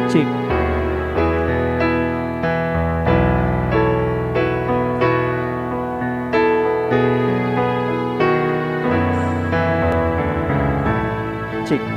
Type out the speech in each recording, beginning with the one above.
Cek. Cek.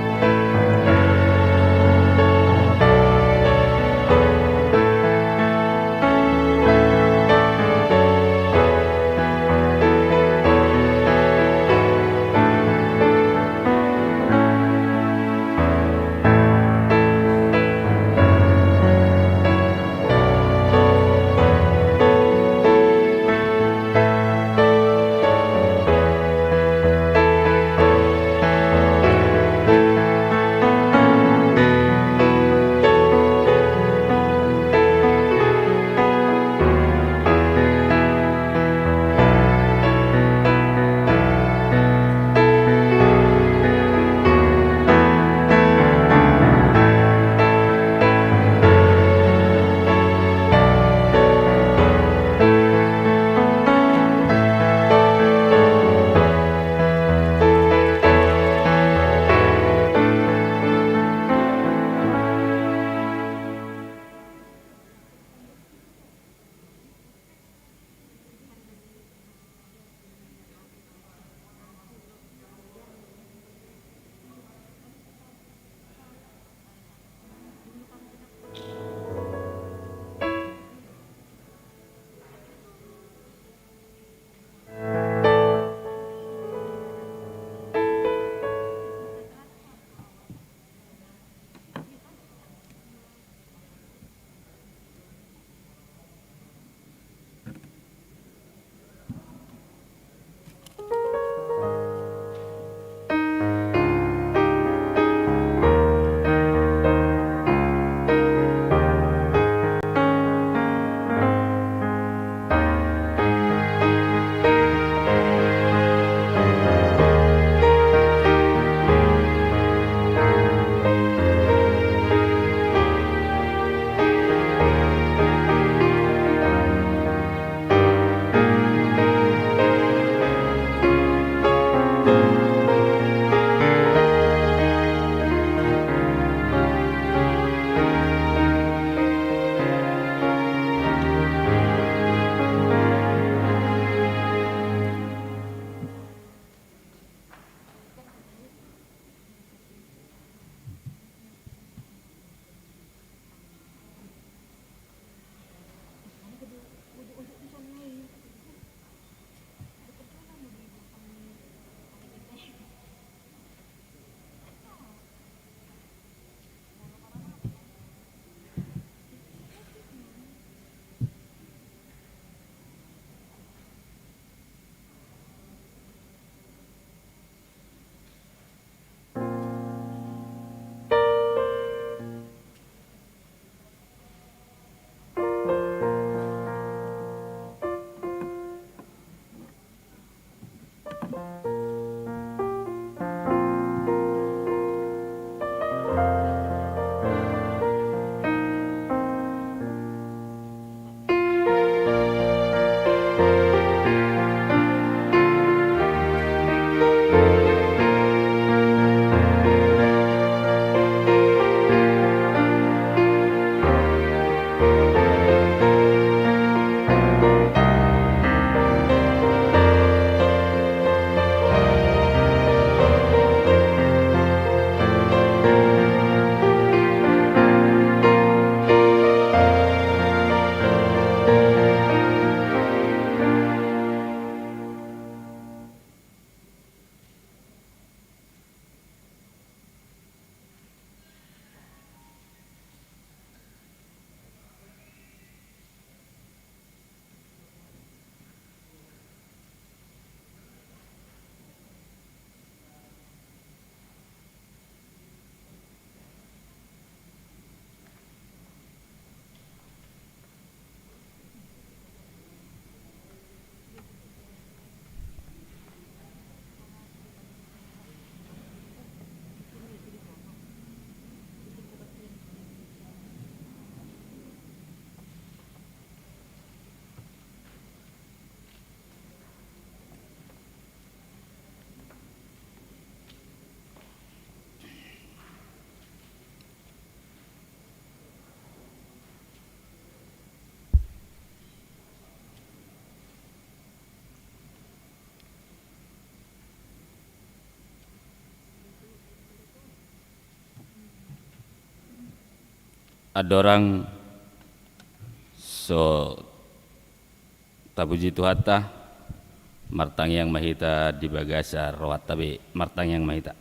Adorang so tapuji Tuhata martang yang mahita di bagasa rawat tabi martang yang mahita.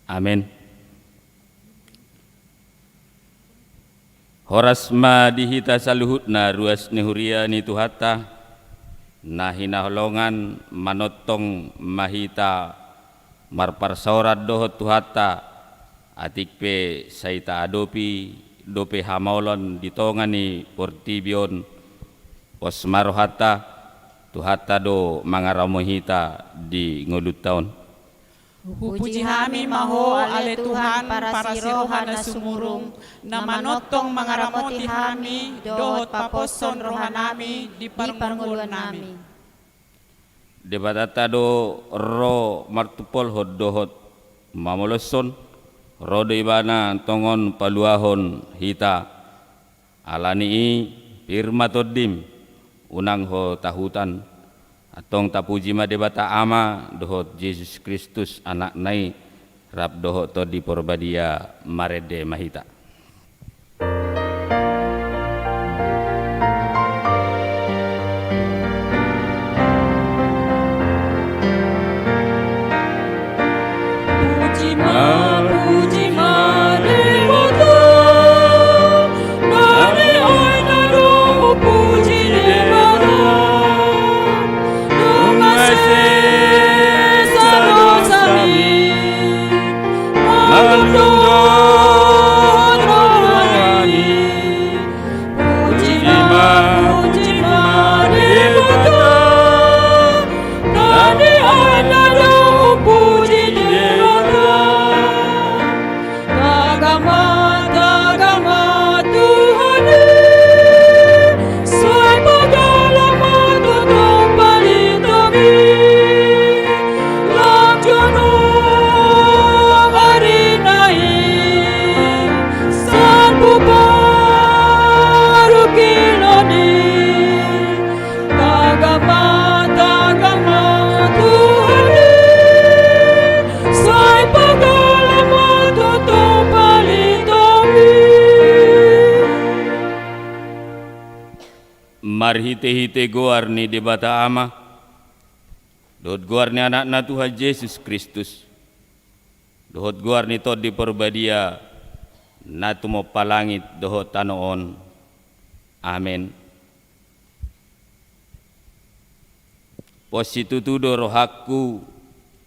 Amin. Horas ma dihita saluhutna ruas nehuria ni Tuhata nahina holongan manotong mahita marparsorat dohot Tuhata atik pe saita adopi dope hamolon ditongani portibion pos marohata Tuhata do mangaramohita di ngolut taon. Puji kami maho ale Tuhan para siroha na sumurung na manotong mangaramoti kami dohot paposon rohanami di parngulon nami. Debatata do ro martupol hod dohot mamoloson ro do ibana tongon paluahon hita alani firma todim unang ho tahutan atong tapuji ma debata ama dohot Yesus Kristus anak nai rap dohot to di porbadia marede mahita. Marhite-hite goar ni debata ama dohot goar ni anak na Tuhan Yesus Kristus dohot goar ni tod di porbadia na tumo palangit dohot tanoon. Amen. Positutudo rohaku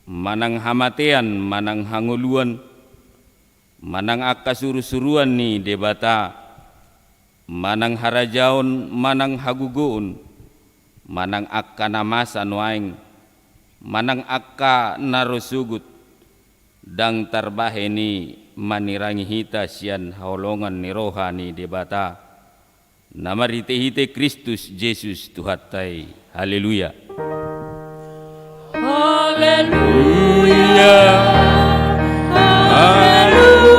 manang hamatean manang hanguluan manang akasuru-suruan ni debata manang harajaon manang hagugoon manang akka namasa nuaing manang akka narosugut dang tarbaheni manirangi hita sian haolongan ni rohani debata namarite-hite Kristus Yesus Tuhatai. Haleluya. Haleluya. Haleluya.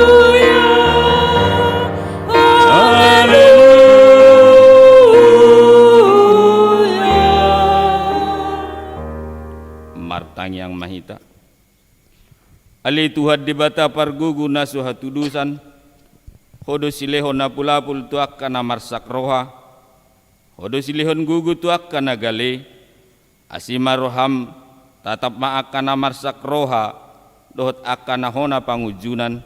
Martang yang mahita ali Tuhan debata pargugu nasu hatudusan hodo silehon napulapul tuak kana marsak roha hodo silehon gugu tuak kana gale asima roham tatap maakana marsak roha dohot akana hona pangujunan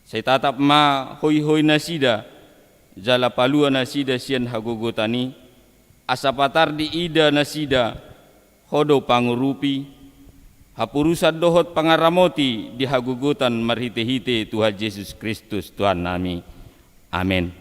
saya tatap ma hoi-hoi nasida jala palua nasida sian hagogotani asapatar di ida nasida hodo pangurupi hapurusan dohot pangaramoti di hagugutan marhite-hite Tuhan Yesus Kristus Tuhan nami. Amin.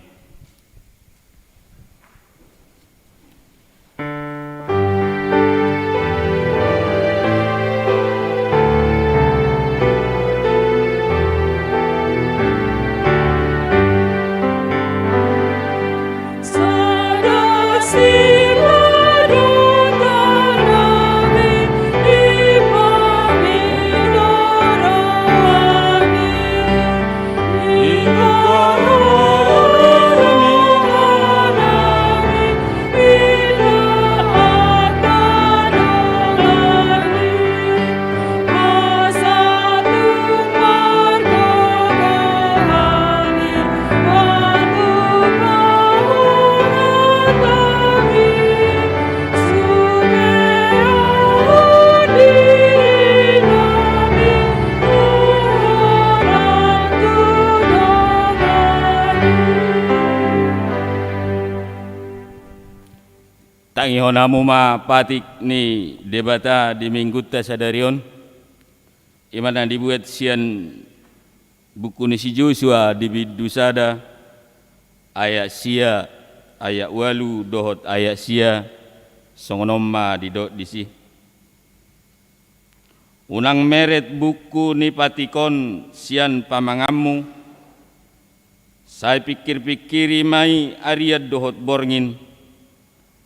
Tangi honamu ma patik ni debata di minggu ta sadarion. Imana dibuat sian buku ni si Joshua di bidusada ayat sia ayat walu dohot ayat sia songonomma di dot disi. Unang meret buku ni patikon sian pamangammu. Saya pikir-pikiri mai ariat dohot borngin.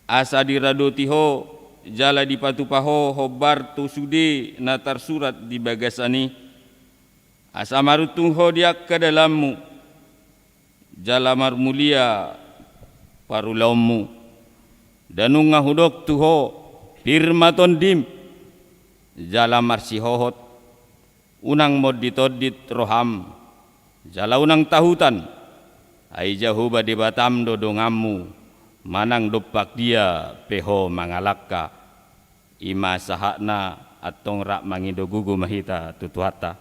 Asa diradotiho jala di patupaho hobar tu sude natar surat di bagasani. Asa marutungho dia ke dalammu. Jala marmulia parulaumu. Danung ngahudok tuho firmaton dim. Jala marsihohot. Unang mod ditodit roham. Jala unang tahutan. Ai jahuba di batam dodongammu. Manang dopak dia peho mangalakka ima sahakna atong rak mangido gugu mahita tutuhata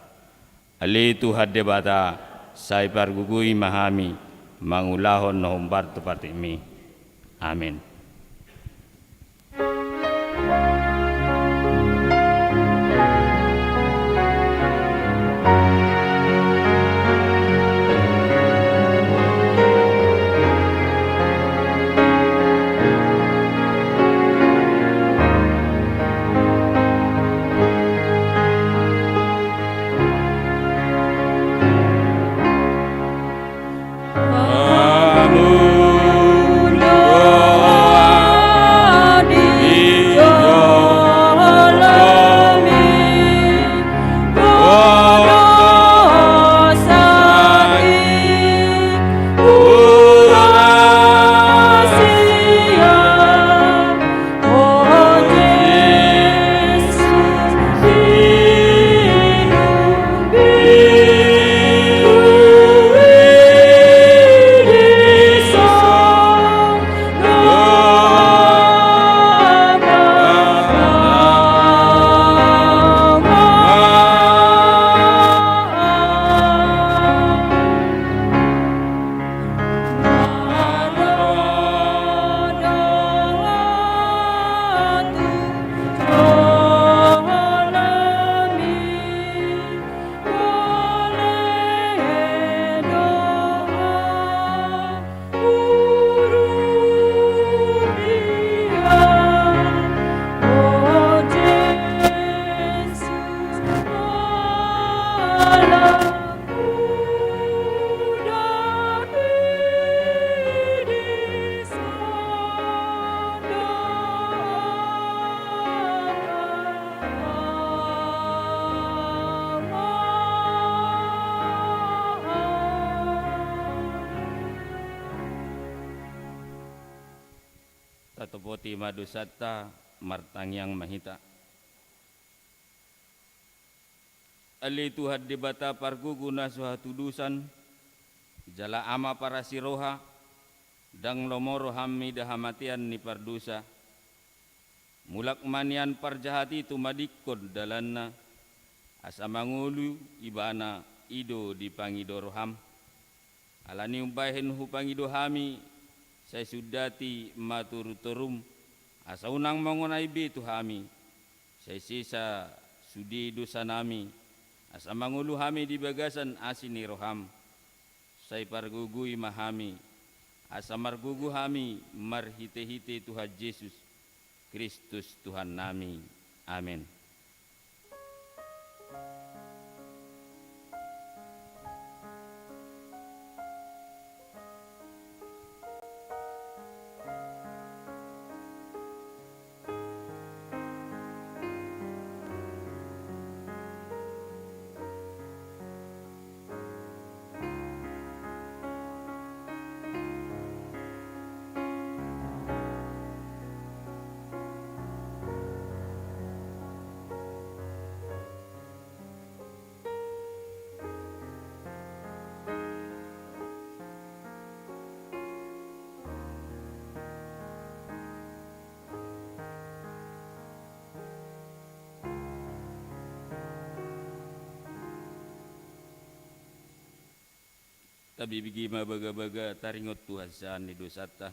ali tu hadebata sai pargugui mahami mangulahon nohombar tupatimi amin. Tatopoti madusata martangyang mahita. Ali tuhad debata parguguna suhatudusan jala ama para siroha dang lomoro hammi dahamatian ni pardusa. Mulak manian parjahati tu madikod dalanna asa mangulu ibana ido dipangido roham. Alani umbahen hupangido hami saya sudati maturuturum asa unang mangonai betu hami saya sisa sudi dosa nami asa mangulu hami di bagasan asini roham saya pargugui mahami asa margugu hami marhite-hite Tuhan Yesus Kristus Tuhan nami amin. Tabi bigi mabaga-baga taringot Tuhan saan ni dosata.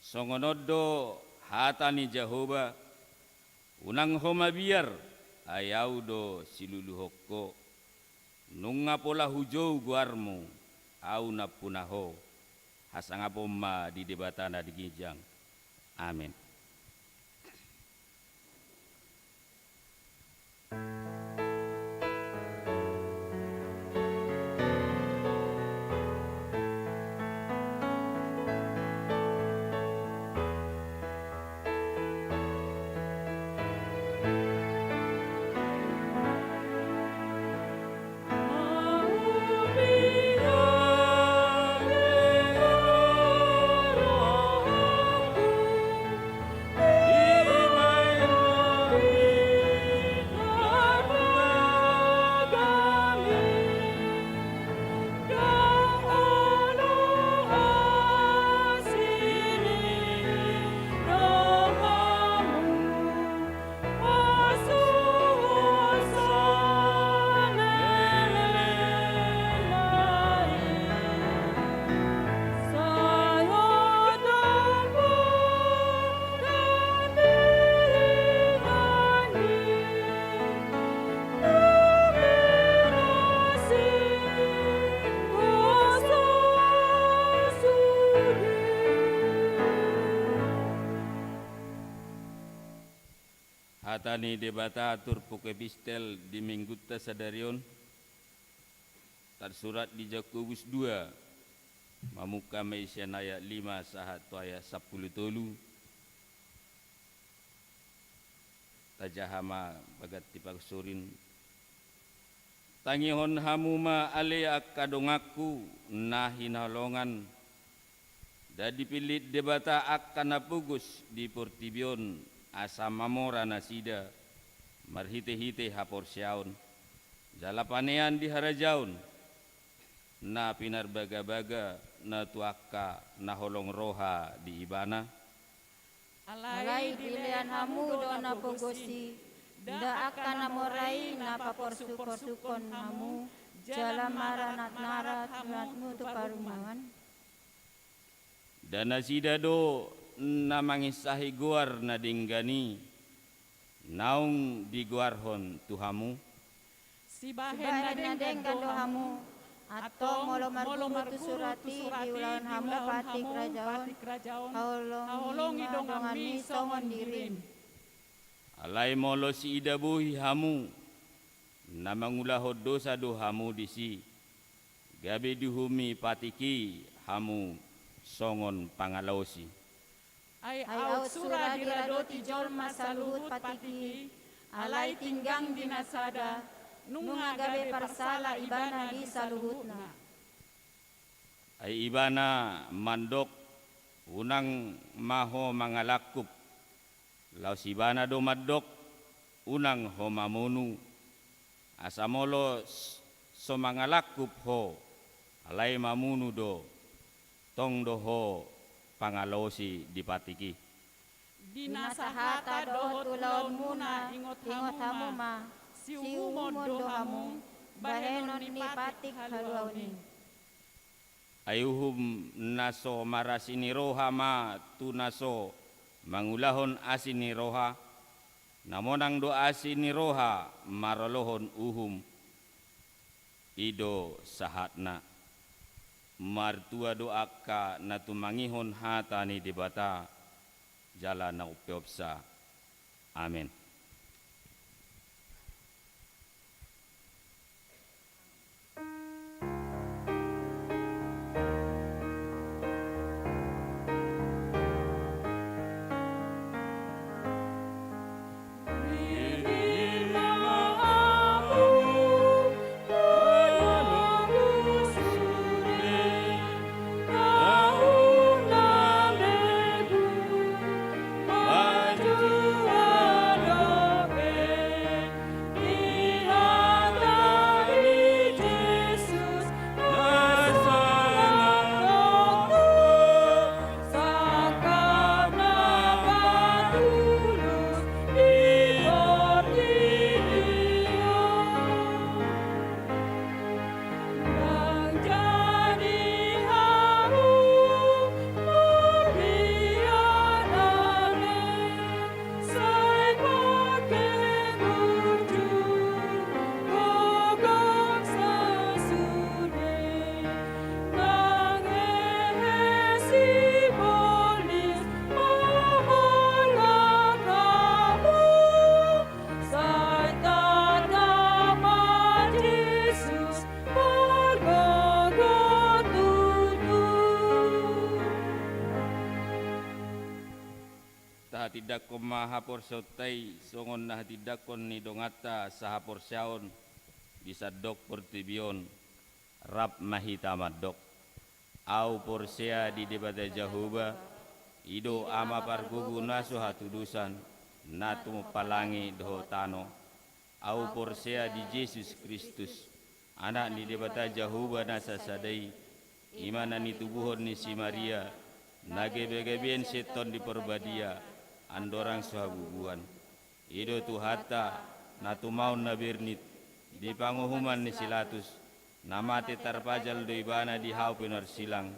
songonodo hatani Jehovah unang homa biar ayau do silulu hokko nunga pola hujau guarmu au napunaho hasangapoma di debatana di gijang. Amin. Hatani debata atur pukepistel di Minggutta Sadarion tersurat di Jakobus 2 mamuka meisian ayat 5 sahat tu ayat 10 tolu tajahama bagat tipaksurin tangihon hamuma ale akadongaku nahinalongan da dipilit debata akan napugus di Portibion asa mamora nasida marhite-hite hapor syaun jalapanean di harajaun na pinar baga-baga na tuaka na holong roha di ibana alai dilian hamu do na pogosi da akan namorai na paporsukon hamu jalan maranat narat natmu tu parumangan dan nasida do namangisahi guar na dinggani naung diguarhon tuhamu sibahen na denggan do hamu atau molo marguru surati di ulan hamu patik rajaon haulong idongan mi songon dirim alai molo si idabuhi hamu namangulahod dosa do hamu disi gabe dihumi patiki hamu songon pangalausi ay au sura diradoti jol masaluhut patiki alai tinggang dinasada nunga gabe parsala ibana di saluhutna ay ibana mandok unang maho mangalakup laus ibana do mandok unang ho mamunu asamolo so mangalakup ho alai mamunu do tong do ho pangalosi dipatiki dinasahata dohot ulaon muna ingot hamu ma siumod do hamu bahenon ni patik haluauni ayuhum naso marasini roha ma tu naso mangulahon asini roha namonang do asini roha marolohon uhum ido sahatna martua doaka na tumangihon hatani debata jala na upeopsa. Amin. Maju taha tidak ko mahapor sotai songon nah tidak kon ni dongata sahapor syaon bisa dok portibion rap mahita madok au porsea di debata jahuba ido ama pargugu naso hatudusan natu palangi doho tano au porsea di Yesus Kristus anak ni debata jahuba nasa sadai imana ni tubuhon ni si Maria nage-gebien seton di perbadia andorang suhabubuan ido tu hatta natu maun nabirnit di panguhuman ni silatus namate tarpajal do ibana di hau penar silang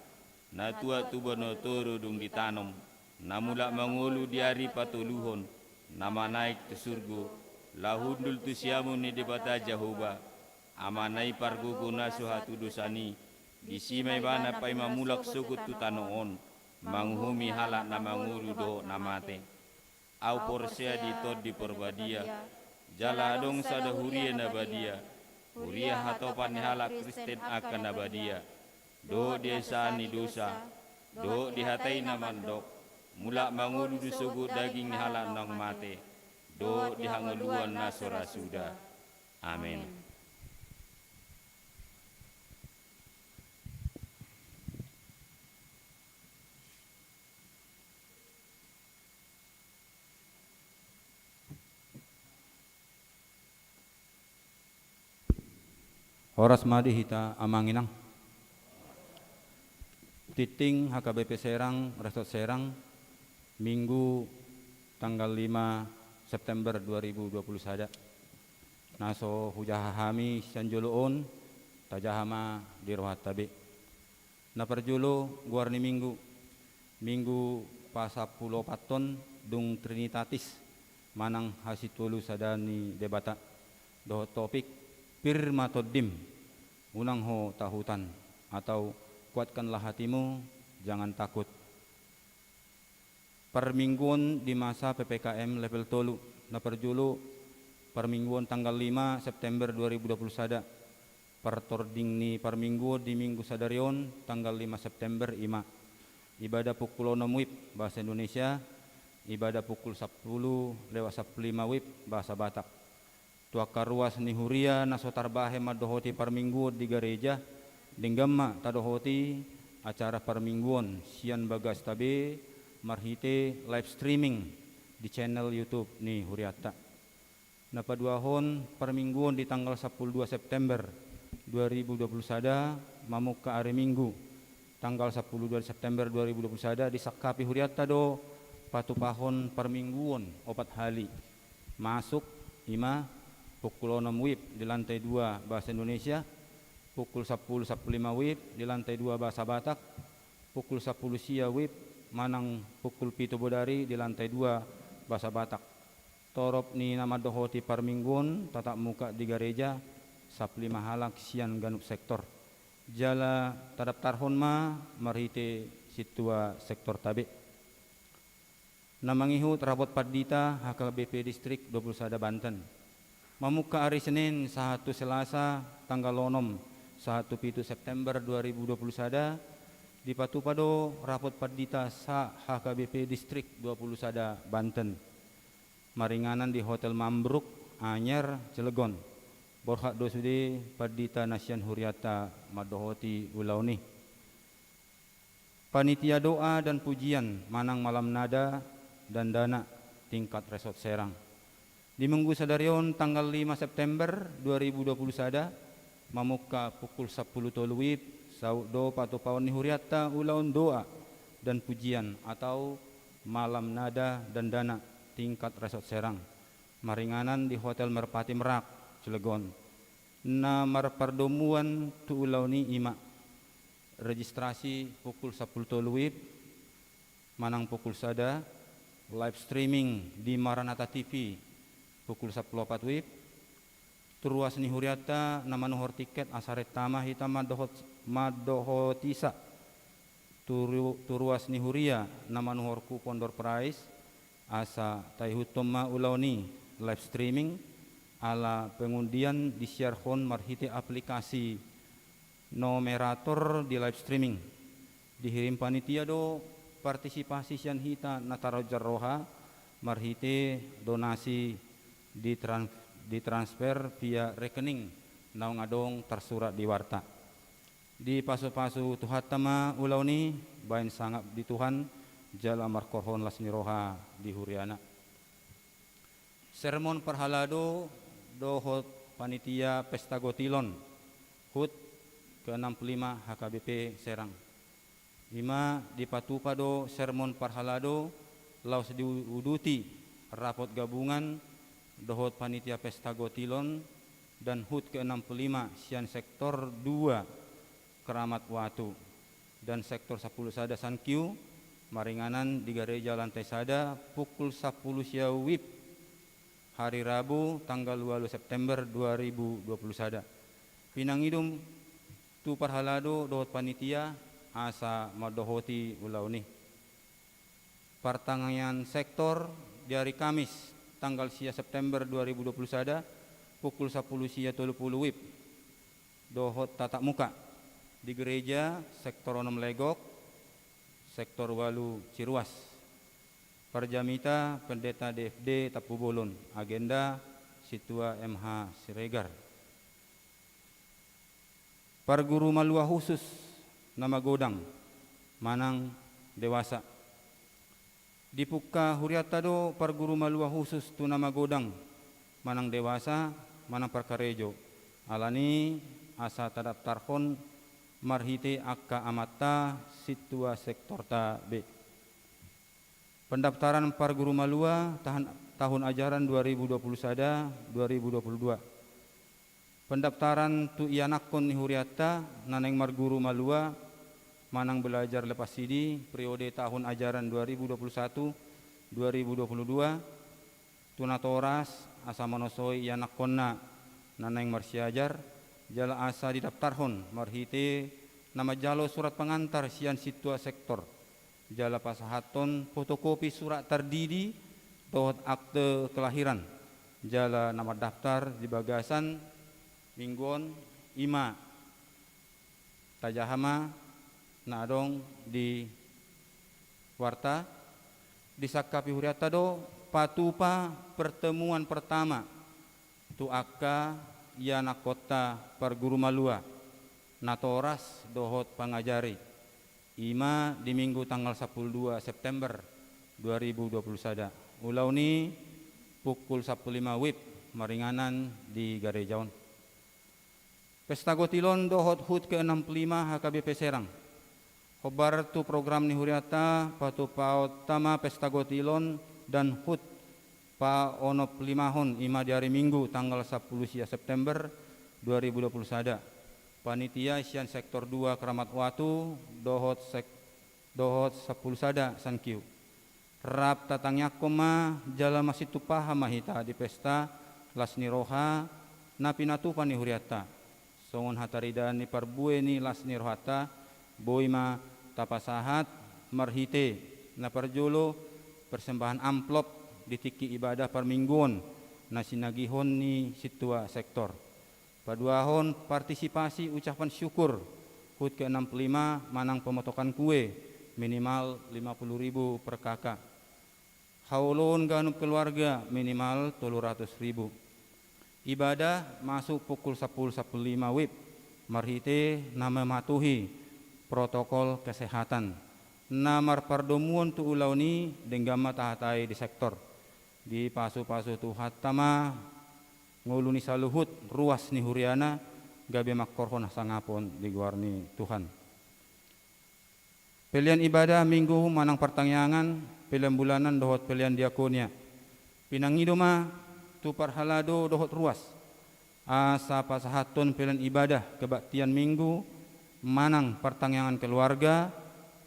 na tua tubono toro dung ditanam namula mangulu di hari patuluhon nama naik tu surgo lahundul tu siamu ni debata jahuba amanai pargugu nasu hatu dosani di simai bana pai mamulak sukut tu tanoon manghumi halak na mangulu do namate au porsea di tod di perbadia jala dong sada huria na badia huria hatopan halak Kristen akan na badia do desa ni dosa do dihatai na mandok mula mangulu di sugu daging ni halak nang mate do dihanguluan na sorasuda amin. Horas madi hita amanginang titing HKBP Serang Resort Serang Minggu tanggal 5 September 2020 sada naso hujahahami sanjuluon tajahama di rohat tabe na perjulo guarni minggu pasapulo paton dung Trinitatis manang hasitulu sadani debata do topik Firma Todim unang ho tahutan atau kuatkanlah hatimu jangan takut. Permingguan di masa PPKM level tolu na perjulu permingguan tanggal 5 September 2020 sada pertording ni perminggu di minggu sadarion tanggal 5 September ima ibadah pukul 6 wib bahasa Indonesia ibadah pukul 10 lewat 15 wib bahasa Batak. Tuaka ruas ni huria nasotar bahe madohoti perminggu di gereja dinggamma tadohoti acara permingguan sian bagas tabe marhite live streaming di channel YouTube ni huriata. Napa duahon permingguan di tanggal 12 September 2020 sada mamuka hari Minggu tanggal 10 September 2020 sada disakapi huriata do patupahon permingguan opat hali masuk ima pukul 6 wib di lantai 2 bahasa Indonesia, pukul 10.15 wib di lantai 2 bahasa Batak, pukul 10 sia wib manang pukul 7 bodari di lantai 2 bahasa Batak. Torop ni nama dohoti parmingguan tatap muka di gereja saplima halak sian ganup sektor. Jala tadap tarhon ma marhite situa sektor tabe. Namangihut rapot Padita HKBP Distrik 20 Sada Banten. Mamuka hari Senin 1 Selasa tanggal 6 1 September 2020 sada di Patupado rapot Padita sa HKBP Distrik 20 Sada Banten. Maringanan di Hotel Mambruk Anyar Cilegon. Borhak dosude Padita Nasian Huriata Madohoti Ulauni. Panitia doa dan pujian manang malam nada dan dana tingkat Resort Serang. Di minggu sadarion tanggal 5 September 2020 sada mamuka pukul 10 toluwib saudo patupawan ni huriata ulaun doa dan pujian atau malam nada dan dana tingkat Resort Serang. Maringanan di Hotel Merpati Merak Cilegon. Na marpardomuan tu ulauni ima. Registrasi pukul 10 toluwib manang pukul sada live streaming di Maranatha TV pukul 10.4 wib turuas ni huriata nama nuhor tiket asaret tamah hitam madohotisa turuas ni huria nama nuhor kupon door prize asa taihutom ma ulauni live streaming ala pengundian disiarhon marhite aplikasi nomerator di live streaming dihirim panitia do partisipasi sian hita nataro jarroha marhite donasi ditransfer via rekening naung adong tersurat di warta. Di pasu-pasu tuhatama ulau ni bain sangap di Tuhan jala markorhon las niroha di huriana. Sermon perhalado dohot panitia pesta gotilon hut ke-65 HKBP Serang. Ima dipatupado sermon parhalado laus diuduti rapot gabungan dohot panitia pesta gotilon dan hut ke-65 sian sektor 2 Keramat Watu dan sektor 10 sada Sankiu maringanan di gereja lantai sada pukul 10 siawib hari Rabu tanggal 2 September 2020 sada. Pinangidum tu parhalado dohot panitia asa madohoti ulau ni. Pertengahan sektor di hari Kamis tanggal 10 September 2020 sada pukul 10 sia 30 wib dohot tatap muka di gereja sektor 6 Legok sektor 8 Ciruas. Parjamita pendeta DFD Tapu Bolon, agenda Situa MH Siregar. Parguru malua khusus nama godang manang dewasa. Dipuka huriata do parguru malua khusus tu nama godang manang dewasa manang perkarejo. Alani asa tadaptarhon marhite akka amata Situa sektor ta B. Pendaftaran parguru malua tahun ajaran 2020 sada 2022. Pendaftaran tu ianakon ni huriata naneng marguru malua manang belajar lepas sidi periode tahun ajaran 2021 2022 tunatoras asa manosoi ianakonna naneng marsiajar jala asa didaftarhon marhite nama jalo surat pengantar sian Situa sektor jala pasahaton fotokopi surat terdidi dohot akte kelahiran jala nama daftar di bagasan mingguon ima tajahama nadong di warta disakapi huriata do patupa pertemuan pertama tu akka yana kota parguru malua natoras dohot pangajari ima di minggu tanggal 12 September 2020 sada. Ulau ni pukul 15 wib maringanan di Garejaon. Pesta gotilon dohot hut ke-65 HKBP Serang. Khobar tu program ni huriata patu paut tama pesta gotilon dan hut pa onop limahon ima di hari Minggu tanggal 10 September 2020 sada. Panitia sian sektor 2 Keramat Watu dohot 10 sada Sankiu. Rap tatangnya koma jala masih tupaha mahita di pesta lasni roha napinatu pani huriata. Songon hataridan ni parbue ni lasni rohata boima tapasahat marhite na parjolo persembahan amplop di tiki ibadah parmingguon na sinagihon ni Situa sektor. Paduahon partisipasi ucapan syukur hut ke-65 manang pemotokan kue minimal 50.000 per kakak. Haulon ganup keluarga minimal 300.000. Ibadah masuk pukul 10.15 wib marhite nama matuhi protokol kesehatan. Namar pardomuan tu ulau ni denggama tahatai di sektor. Di pasu-pasu tu hatama nguluni saluhut ruas ni huriana gabe makkorhon sangapon di guarni Tuhan. Pilihan ibadah minggu manang pertangyangan pilihan bulanan dohot pilihan diakonia. Pinangidoma tu parhalado dohot ruas. Asa pasahaton pilihan ibadah kebaktian minggu manang pertangyangan keluarga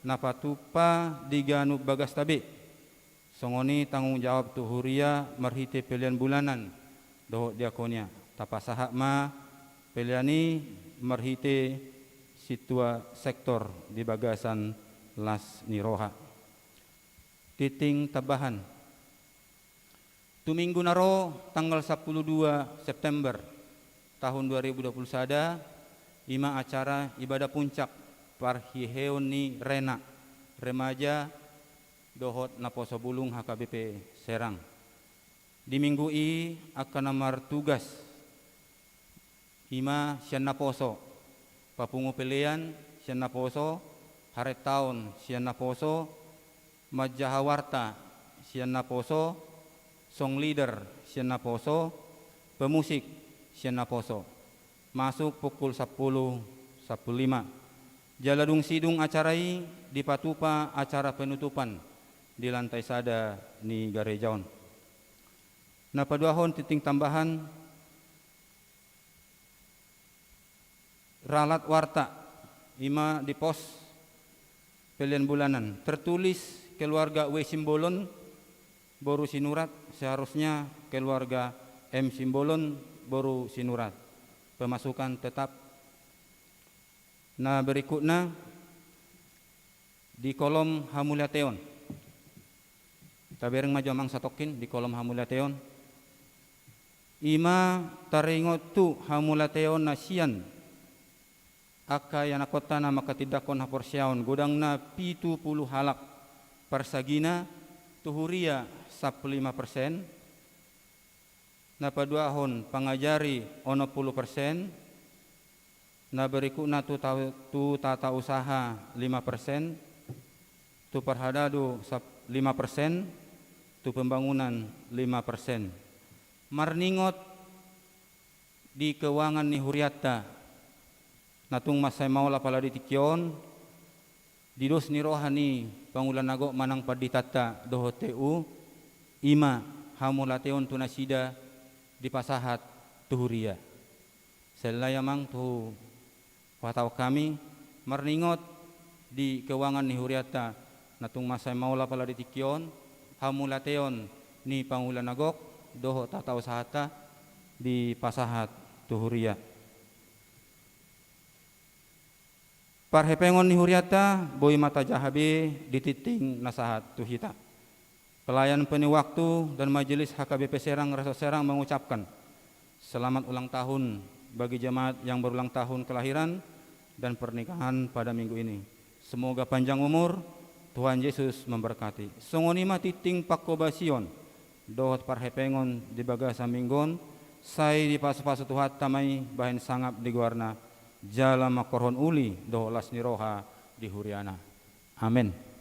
napatupa diganu bagas tabe. Songoni tanggung jawab tu huria marhite pilihan bulanan dohot diakonia tapasahak ma peliani marhite Situa sektor di bagasan las niroha. Titing tabahan tu minggu naro tanggal 12 September tahun 2020 sada ima acara ibadah puncak parhiheon ni rena remaja dohot naposo bulung HKBP Serang. Di minggu i akan namar tugas ima sian na poso papungu pilihan sian na poso hari tahun sian na poso majahawarta sian na poso song leader sian na poso pemusik sian na poso masuk pukul 10.15. Jaladung sidung acarai di patupa acara penutupan di lantai sada ni garejaon. Na paduahon titing tambahan ralat warta ima di pos pilihan bulanan tertulis keluarga W Simbolon baru sinurat, seharusnya keluarga M Simbolon baru sinurat. Pemasukan tetap. Nah berikutnya di kolom Hamulateon tabereng majamang satokin di kolom Hamulateon ima taringot tu Hamulateon nasian aka yana kota na makatidakon haporsiaon godang na 70 halak persagina tuhuria 15%. Na paduahon pangajari ono 10%. Na berikutna tu tata usaha 5%. Tu perhadadu 5%. Tu pembangunan 5%. Marningot di keuangan ni huriata natung masay maula pala di tikion didos ni rohani pangulan nago manang paditata doho TU ima Hamulateon tunasida di pasahat tuhuria selayamang tu watau kami marningot di keuangan ni huriata natung masay maula pala di tikion Hamulateon ni pangulan nagok doho tata usahata di pasahat tuhuria. Parhepengon ni huriata boy mata jahabe di titing nasahat tuhita. Pelayan penuh waktu dan majelis HKBP Serang Rasa Serang mengucapkan selamat ulang tahun bagi jemaat yang berulang tahun kelahiran dan pernikahan pada minggu ini. Semoga panjang umur, Tuhan Yesus memberkati. Songonima titing pakobasion dohot parhepengon di bagasa minggon sai di pasu-pasu tuhat tamai bahen sangap di guarna jala makorhon uli doh las niroha di huriana. Amin.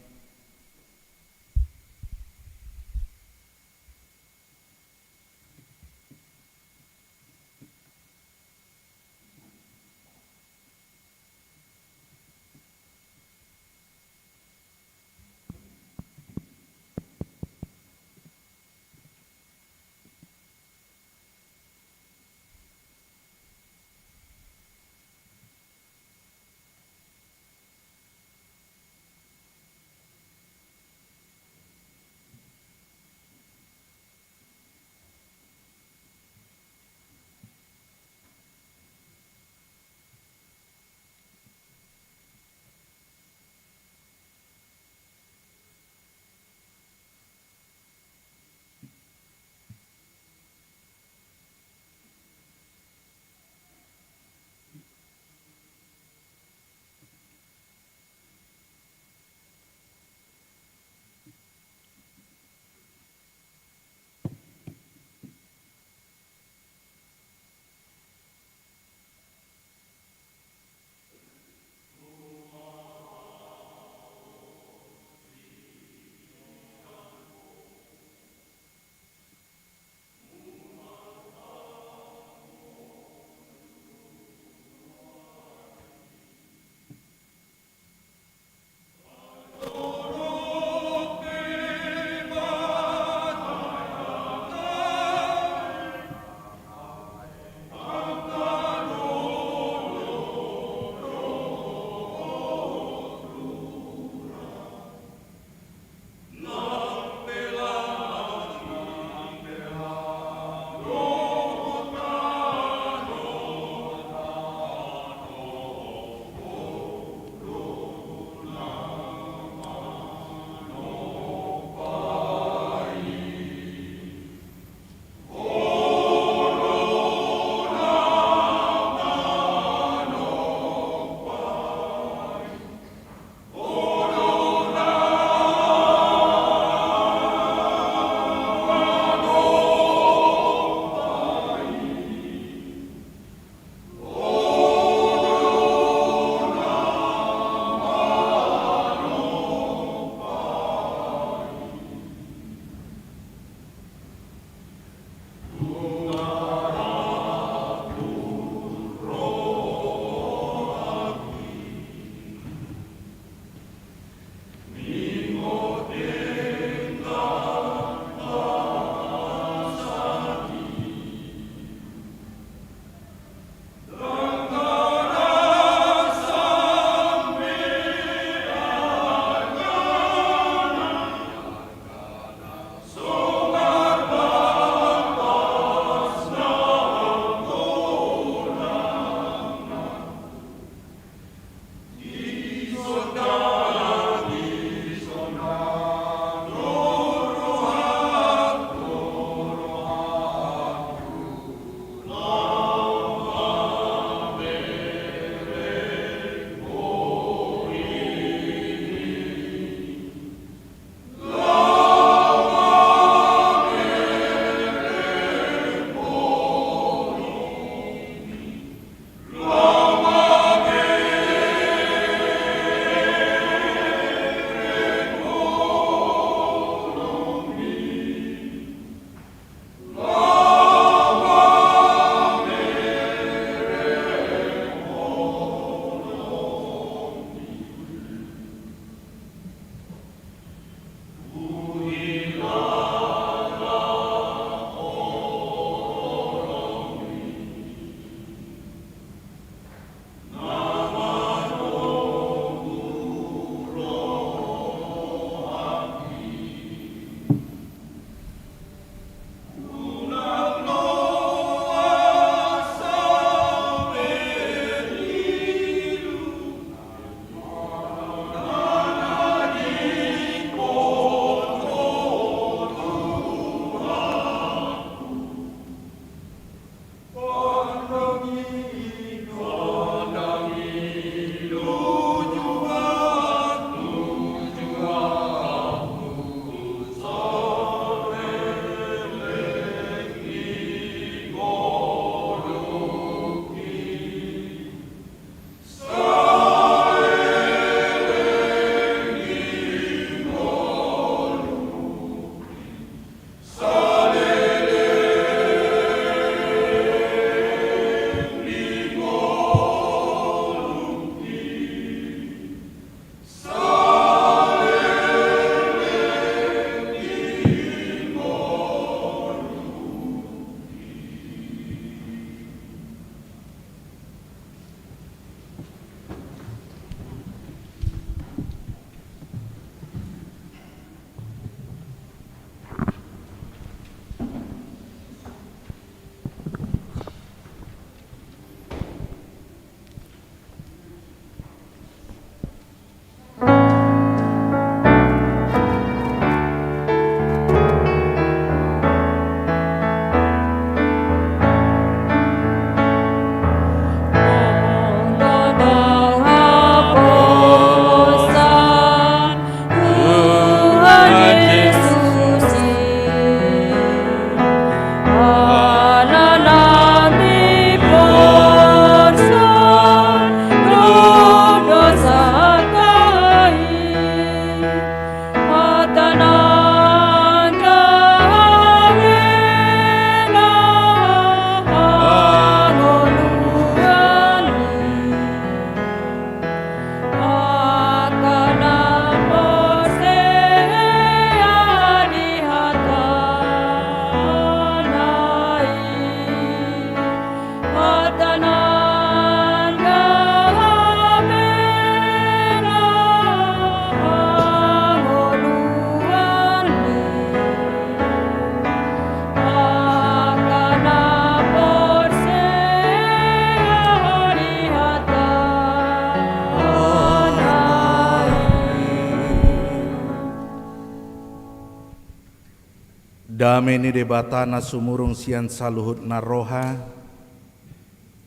Dame ni debata na sumurung sian saluhut na roha,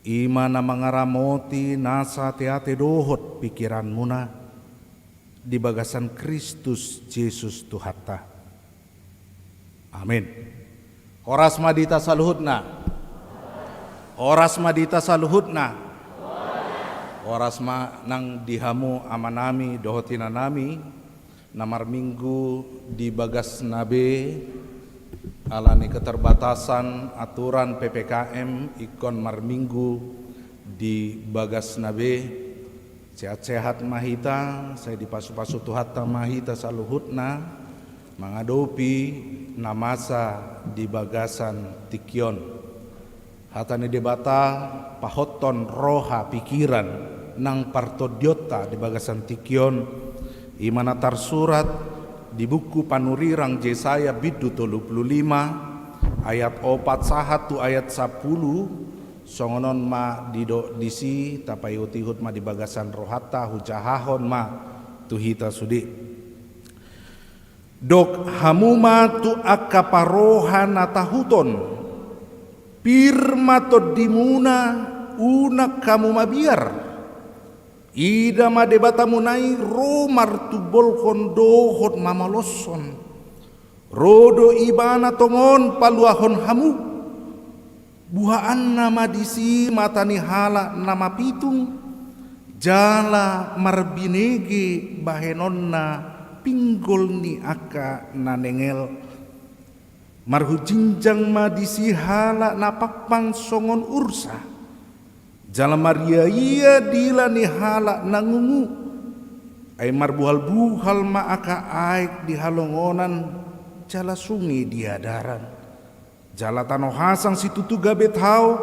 ima na mangaramoti nasa teate dohot pikiran muna di bagasan Kristus Yesus Tuhata. Amin. Oras madita saluhutna. Oras madita saluhutna. Oras ma nang dihamu amanami dohotina nami namar minggu di bagas nabe alani keterbatasan aturan PPKM ikon marminggu di bagas nabe sehat-sehat mahita saya dipasu-pasu tuhata mahita saluhutna mengadopi namasa di bagasan tikion hatani debata pahoton roha pikiran nang partodiota di bagasan tikion imana tarsurat di buku panurirang Yesaya bidu 35 ayat 41 ayat 10 songonon ma dido disi tapai utihut ma di bagasan rohata hujahahon ma tuhita sudi dok hamuma tu akaparoha natahuton pirma to dimuna una kamu mabiar ida ma debata munai romar tu bolkon dohot mamaloson rodo ibana tongon paluahon hamu buhaan nama disi matani hala nama pitung jala marbinege bahenonna pinggol ni aka nanengel marhujinjang ma disi hala napakpang songon ursa jala Maria ia dila ni hala nangungu ay marbuhal-buhal ma aka aik di halongonan jala sungi diadaran jala tano hasang situtu gabe tau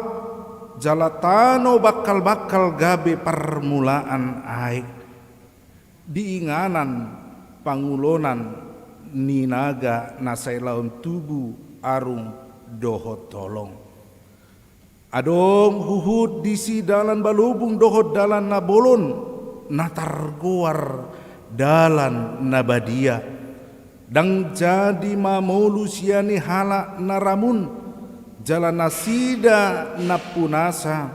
jala tano bakal-bakal gabe permulaan aik diinganan pangulonan ninaga nasai laun tubuh arung dohot tolong adong huhud disi dalan balubung dohot dalan nabolon natargoar dalan nabadia dang jadi mamolu siani hala naramun jalan nasida napunasa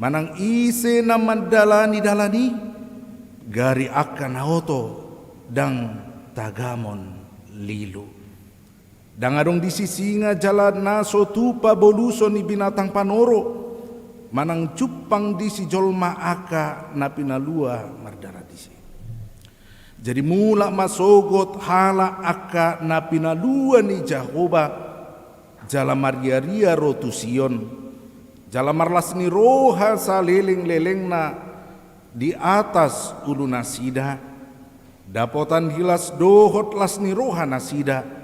manang ise namadalani dalani gari akan auto dang tagamon lilu dang adong di sisinga jalan naso tupa boluso ni binatang panoro manang cupang di si jolma aka napinalua mardara disi jadi mula masogot hala aka napinalua ni Jahoba jala mariaria rotusion jala marlas ni roha saleleng-leleng na di atas ulu nasida dapotan hilas dohot las ni roha nasida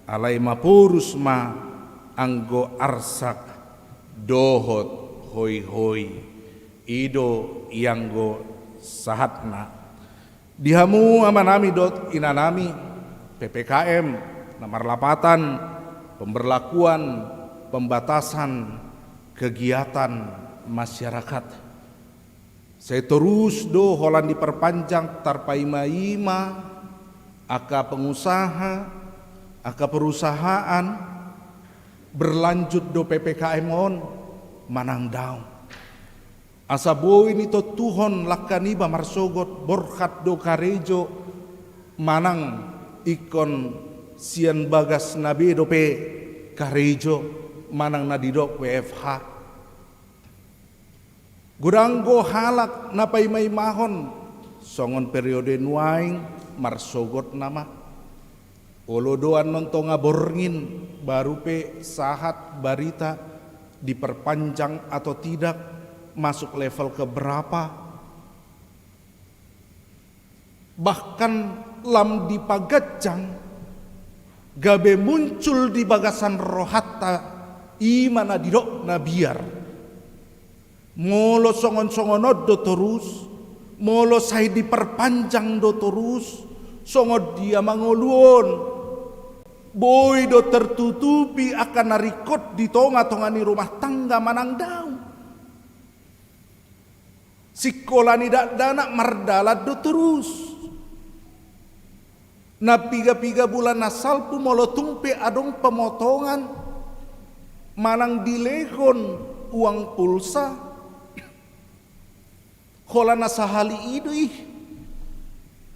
alai mapurus ma anggo arsak dohot hoi-hoi ido ianggo sahatna dihamu amanami dot inanami PPKM nomor 8 pemberlakuan pembatasan kegiatan masyarakat saya terus do holan diperpanjang tarpaima-ima aka pengusaha aka perusahaan berlanjut do PPKM on manang daun asa boy nito tuhon lakaniba marsogot borkat do karejo manang ikon sian bagas nabi do pe karejo manang nadidok WFH guranggo halak napay may mahon songon periode nuaing marsogot nama olodoan nontonga borngin baru pe sahat barita diperpanjang atau tidak masuk level ke berapa bahkan lam dipagajang gabe muncul di bagasan rohata imana didok na biar molo songon-songonod do terus molo say diperpanjang do terus songod dia mangoluon boy do tertutupi akan narikot di tonga-tongani rumah tangga manang daun sikola ni dak dana mardalat do terus Na piga-piga bulan na salpu molo tumpe adong pemotongan manang dilehon uang pulsa. Kola na sahali idu ih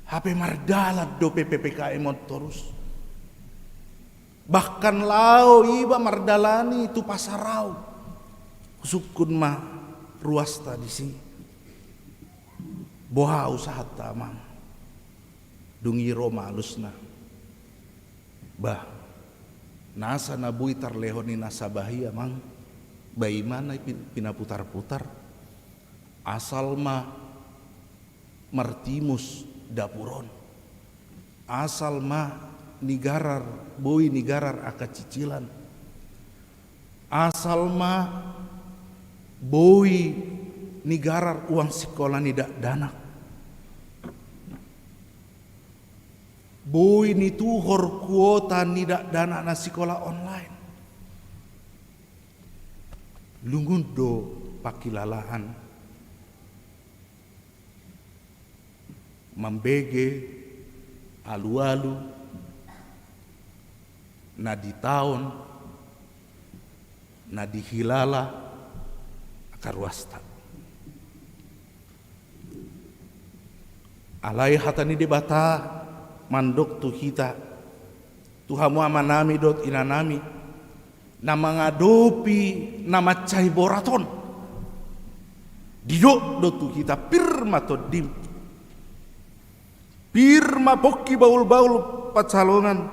HP mardalat do PPKM terus. Bahkan lau iba mardalani itu pasarau. Sukun mah ruasta di sini. Boha usaha tamang. Dungi Roma alusna. Bah. Nasa nabui tarlehoni nasa bahia mang. Bayi mana pinaputar-putar. Asal mah martimus dapuron. Asal mah nigarar boi nigarar aka cicilan. Asal mah boi nigarar uang sekolah nidak danak. Boi ni tuhor kuota nidak dana na sekolah online. Lungundo pakilalahan mambege alu-alu na di tahun na di hilala akarwasta. Alai hatani debata mandok tu kita tuhamu amanami dot inanami na mangadopi nama cai boraton didok dot tu kita pirma to dim pirma pokki baul-baul pacalongan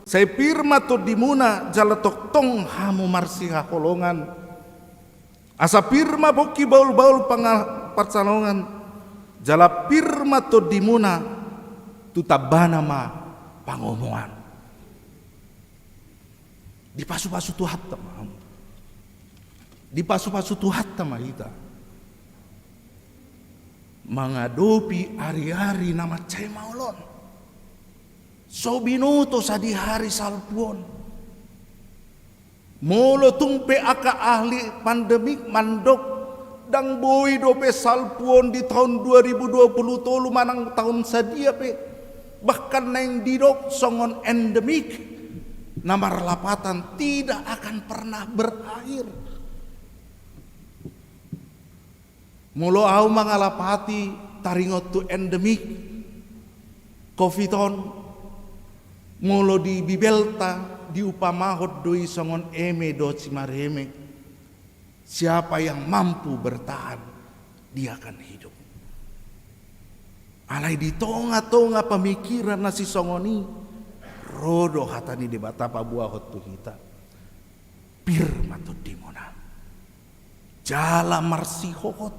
saya pirma to dimuna jalatok tong hamu marsiha kolongan asa pirma pokki baul-baul pacalongan jala pirma to dimuna tutabana ma pangomongan dipasu-pasu tu hatta mahamu dipasu-pasu tu hatta mahita mengadopi hari-hari nama cai maulon so binuto sa di hari salpuon molo tumpe aka ahli pandemik mandok dang boi dope salpuon di tahun 2020 tolu manang tahun sadia pe bahkan neng didok songon endemik namar lapatan tidak akan pernah berakhir. Mulo au mangalapati taringot tu endemik covidon mulo di bibelta di upamahot doi songon eme do cimareme siapa yang mampu bertahan dia akan hidup. Alai di tonga-tonga pemikiran nasi songoni rodo hatani di batapa buah hotu kita pirma tu dimona jala marsi hokot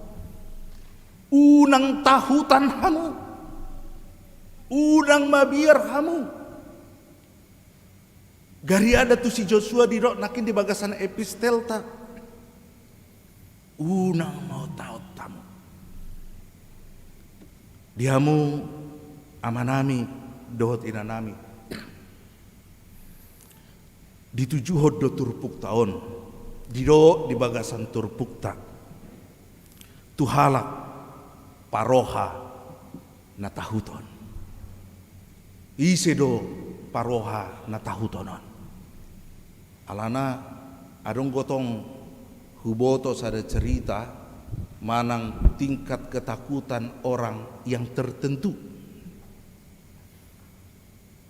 unang tahutan hamu unang mabiar hamu gari ada tu si Joshua di rok nakin di bagasan epistelta unang mau tahu tamu diamu amanami dohot inanami di 7 hodo turpuk tahun dido di bagasan turpuk tak tuhalak paroha na tahuton isedo paroha na tahutonon alana adong gotong huboto sada cerita manang tingkat ketakutan orang yang tertentu.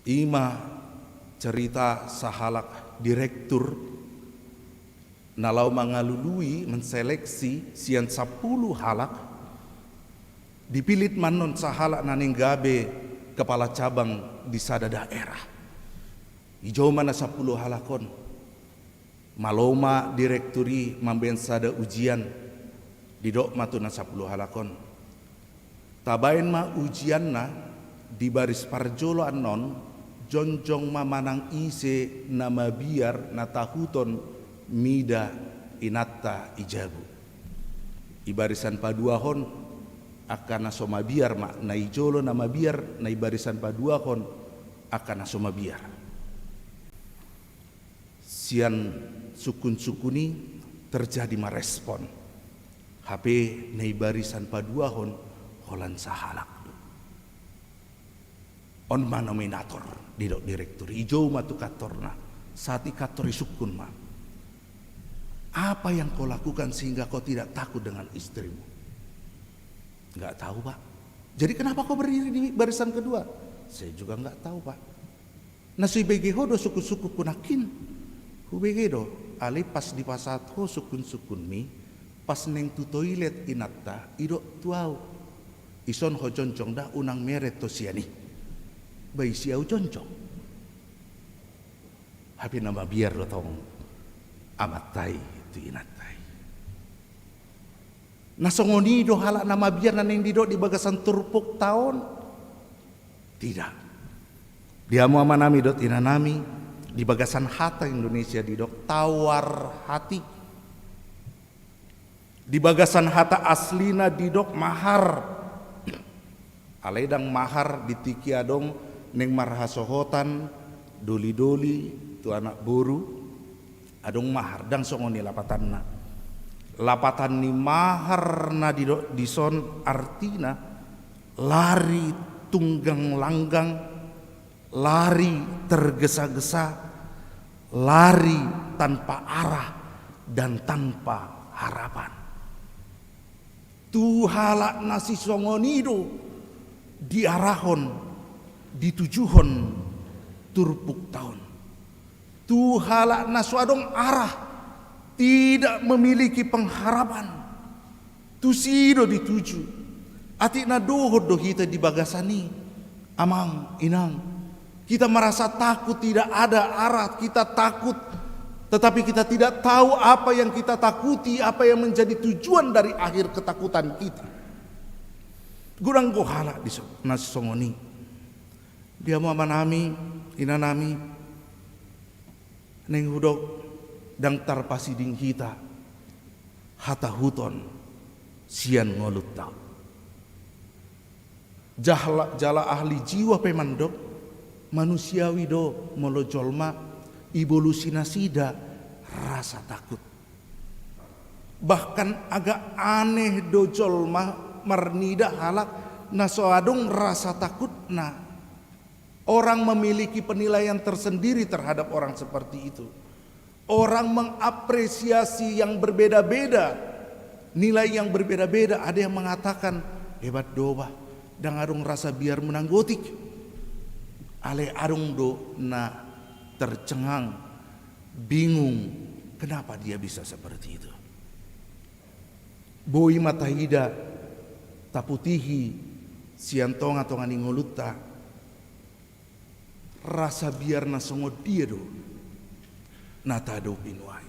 Ima cerita sahalak direktur nalau mangalului menseleksi sian 10 halak dipilit manon sahalak naninggabe kepala cabang di sada daerah. Ijo mana 10 halakon maloma direkturi mamben sada ujian didok matuna 10 halakon tabain ma ujianna di baris parjolo anon jonjong ma manang ise nama biar na tahuton mida inatta ijabu ibarisan paduahon akan nasoma biar ma na ijolo nama biar na ibarisan paduahon akan nasoma biar sian sukun-sukuni terjadi merespon HP nei barisan paduahon holan sahalak on nominator didok direktur ijo matu katorna saat ikator isukun ma. Apa yang kau lakukan sehingga kau tidak takut dengan istrimu? Enggak tahu, Pak. Jadi kenapa kau berdiri di barisan kedua? Saya juga enggak tahu, Pak. Nasi begeho do suku-suku kunakin. Hubegedo ali pas di pasat ho sukun-sukun mi pas neng tu toilet inatta idok tuau. Ison ho joncong dah unang meret to siani. Bai siau joncong. Hapi nama biar do tong amatai itu inatai. Nasongoni do halak nama biar naneng didok di bagasan turpuk tahun. Tidak. Dia mau manami dot inanami di bagasan hata Indonesia didok tawar hati. Di bagasan hata aslina didok mahar. Aledang mahar ditiki adong neng marhasohotan doli-doli tu anak boru adong mahar dang songoni lapatanna. Lapatan ni mahar na dison artina lari tunggang langgang, lari tergesa-gesa, lari tanpa arah dan tanpa harapan. Tu halak nasi songonido diarahon ditujuhon turpuk tahun. Tu halak naswadong arah tidak memiliki pengharapan. Tu sido dituju. Atik na dohod do kita di bagasani. Amang, inang. Kita merasa takut tidak ada arah. Kita takut. Tetapi kita tidak tahu apa yang kita takuti. Apa yang menjadi tujuan dari akhir ketakutan kita. Gurang gohala di nasi songoni. Dia mau manami, inanami. Neng hudok. Dang tarpasiding kita hata huton sian ngolut tau. Jala ahli jiwa pemandok manusiawi do molo jolma evolusi nasida rasa takut. Bahkan agak aneh do jolma marnida halak nasoadong rasa takut na. Orang memiliki penilaian tersendiri terhadap orang seperti itu. Orang mengapresiasi yang berbeda-beda, nilai yang berbeda-beda. Ada yang mengatakan hebat doa, dan adung rasa biar menang gotik. Ale adung do na tercengang, bingung, kenapa dia bisa seperti itu. Boi matahida taputihi siantong atau ngani ngoluta. Rasa biar na songo dia do. Nata do pinuai.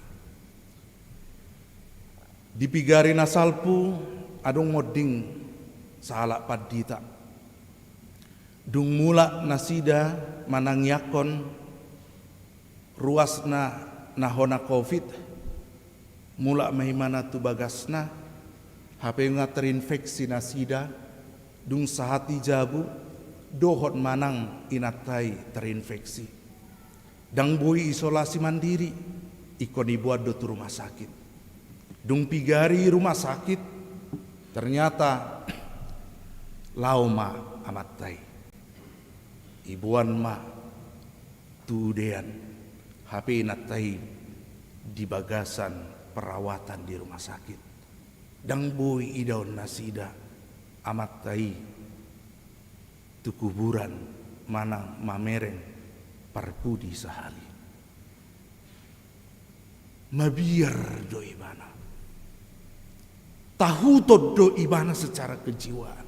Dipigari nasalpu adong moding salak padita. Dung mula nasida manangyakon ruasna nahona covid. Mula mahimana tu bagasna hape nga terinfeksi nasida dung sahati jabu dohot manang inatai terinfeksi. Dang boi isolasi mandiri ikon ibuat do tu rumah sakit. Dung pigari rumah sakit ternyata lauma amatai. Ibuan ma tudean HP natai di bagasan perawatan di rumah sakit. Dang boi idaun nasida amatai tu kuburan manang mamereng parpudi sahali. Mabiar do ibana. Tahutod do ibana secara kejiwaan.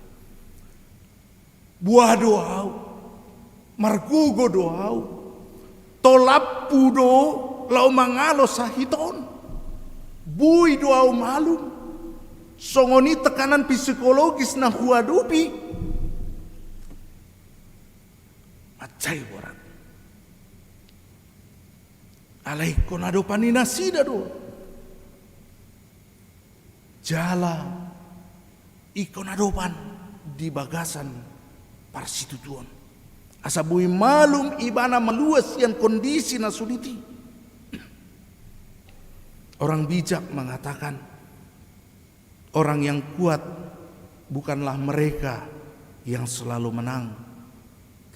Buah doau, margugo doau, tolapu do lau mangalo sahiton. Bui doau malum. Songoni tekanan psikologis na huadupi. Macai borat. Alai konado panina sida do. Jala ikonadopan di bagasan parsitutuan. Asabui malum ibana meluas yang kondisi nasuliti. Orang bijak mengatakan orang yang kuat bukanlah mereka yang selalu menang,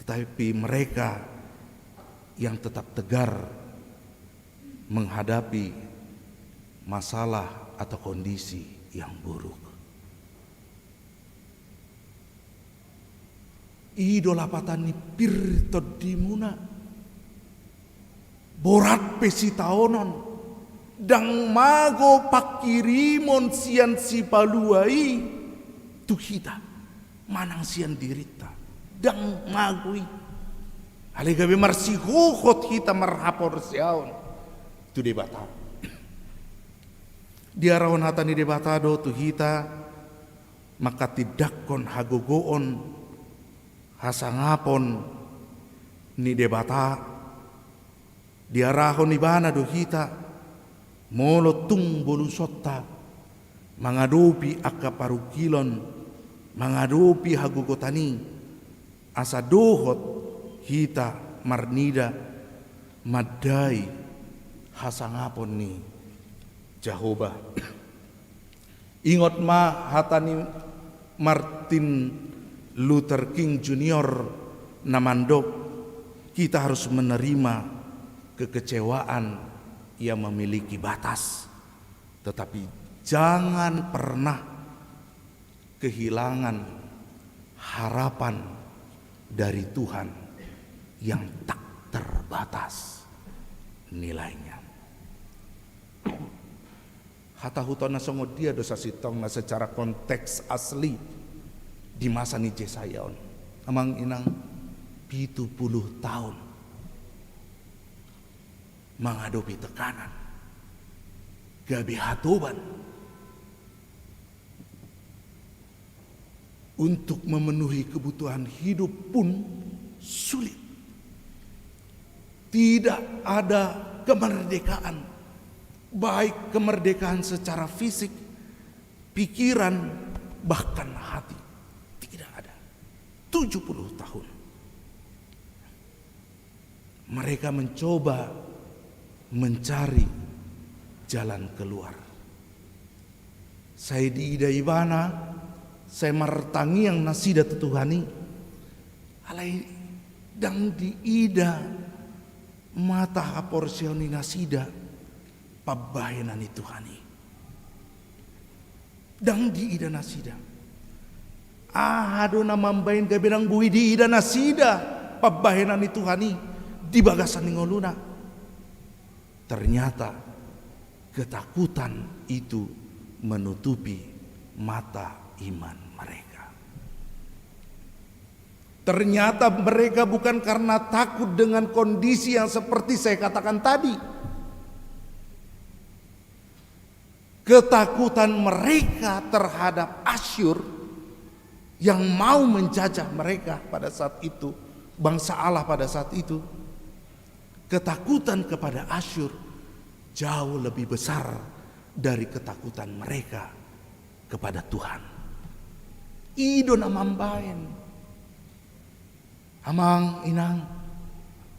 tetapi mereka yang tetap tegar menghadapi masalah atau kondisi yang buruk. Idola patani pirto dimuna borat pesitaonon dang mago pakirimon sian si paluai tu kita manang sian dirita dang magui ale gabe marsihuhot kita marhapor siaon tu debata diarawan hatani debatado tu kita maka tidakkon hagogoon hasangapon ni debata diarahon ibana do kita molotung bolusotta mangadopi akaparukilon mangadopi hagugotani asa dohot kita marnida madai hasangapon ni Jehovah. Ingot ma hatani Martin Luther King Jr. namandok kita harus menerima kekecewaan yang memiliki batas, tetapi jangan pernah kehilangan harapan dari Tuhan yang tak terbatas nilainya. Hata hutona songo dia dosa sitong na secara konteks asli di masa ni Jesayaon amang inang 70 tahun menghadapi tekanan gabi hatoban untuk memenuhi kebutuhan hidup pun sulit. Tidak ada kemerdekaan, baik kemerdekaan secara fisik, pikiran, bahkan hati. Tidak ada. 70 tahun. Mereka mencoba mencari jalan keluar. Saya diida ibana, saya martangi yang nasida tutuhani. Alai dang diida mata haporsioni nasida pabayanani Tuhani. Dang diida nasida. Ahado na mambayin kabirang buhi diida nasida pabayanani Tuhani di bagasan ningoluna. Ternyata ketakutan itu menutupi mata iman mereka. Ternyata mereka bukan karena takut dengan kondisi yang seperti saya katakan tadi. Ketakutan mereka terhadap Asyur yang mau menjajah mereka pada saat itu, bangsa Allah pada saat itu. Ketakutan kepada Asyur jauh lebih besar dari ketakutan mereka kepada Tuhan. Ido namambayan. Amang inang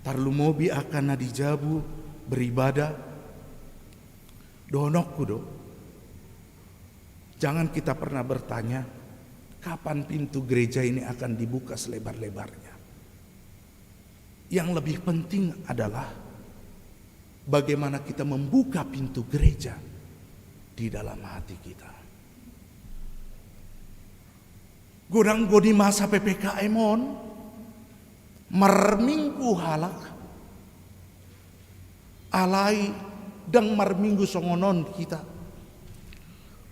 tarlumobi akan nadijabu beribadah. Donokku do. Jangan kita pernah bertanya kapan pintu gereja ini akan dibuka selebar-lebarnya. Yang lebih penting adalah bagaimana kita membuka pintu gereja di dalam hati kita. Godang godi masa PPKM on marminggu halak alai dang marminggu songonon kita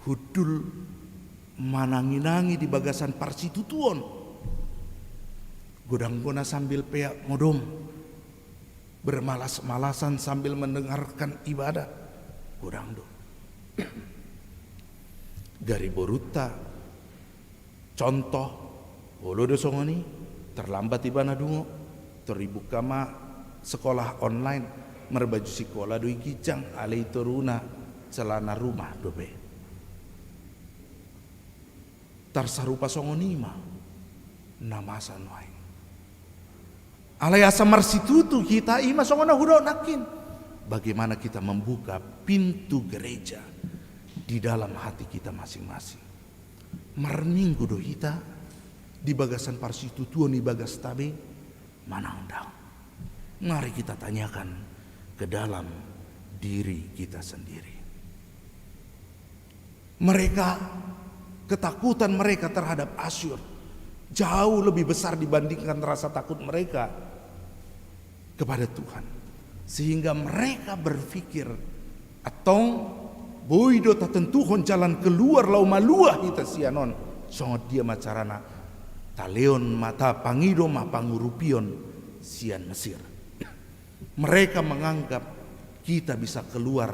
hudul manangi-nangi di bagasan parsitutuon. Godang gona sambil peak modom bermalas-malasan sambil mendengarkan ibadah. Godang do dari boruta contoh olo do songoni terlambat ibana dungo teribuka ma sekolah online merbaju sekolah doi kijang alai toruna celana rumah dobe tarsarupa songonima namasan wae alai asa marsitutu kita ima songona hudo nakin bagaimana kita membuka pintu gereja di dalam hati kita masing-masing. Marminggu do kita di bagasan parsitutuan di bagas tabe manandang. Mari kita tanyakan ke dalam diri kita sendiri. Mereka, ketakutan mereka terhadap Asyur jauh lebih besar dibandingkan rasa takut mereka kepada Tuhan. Sehingga mereka berpikir, atong boido tatentuhon jalan keluar lau maluah ita sianon songot dia macarana taleon mata pangido ma pangurupion sian Mesir. Mereka menganggap kita bisa keluar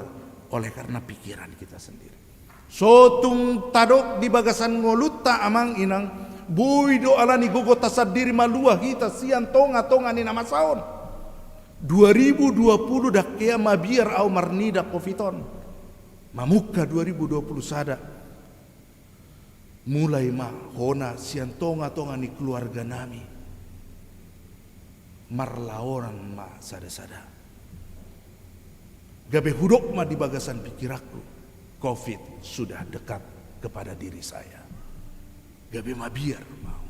oleh karena pikiran kita sendiri. Sotung tadok di bagasan ngolutta amang inang boido alani gogo tasadiri maluah kita sian tonga ni nama saon 2020 dak kea mabiar au marnida kofiton mamuka 2020 sada mulai ma hona sian tonga ni keluarga nami marlaoran ma sada-sada gabe hudok ma di bagasan pikirakku COVID sudah dekat kepada diri saya. Gabe ma biar mau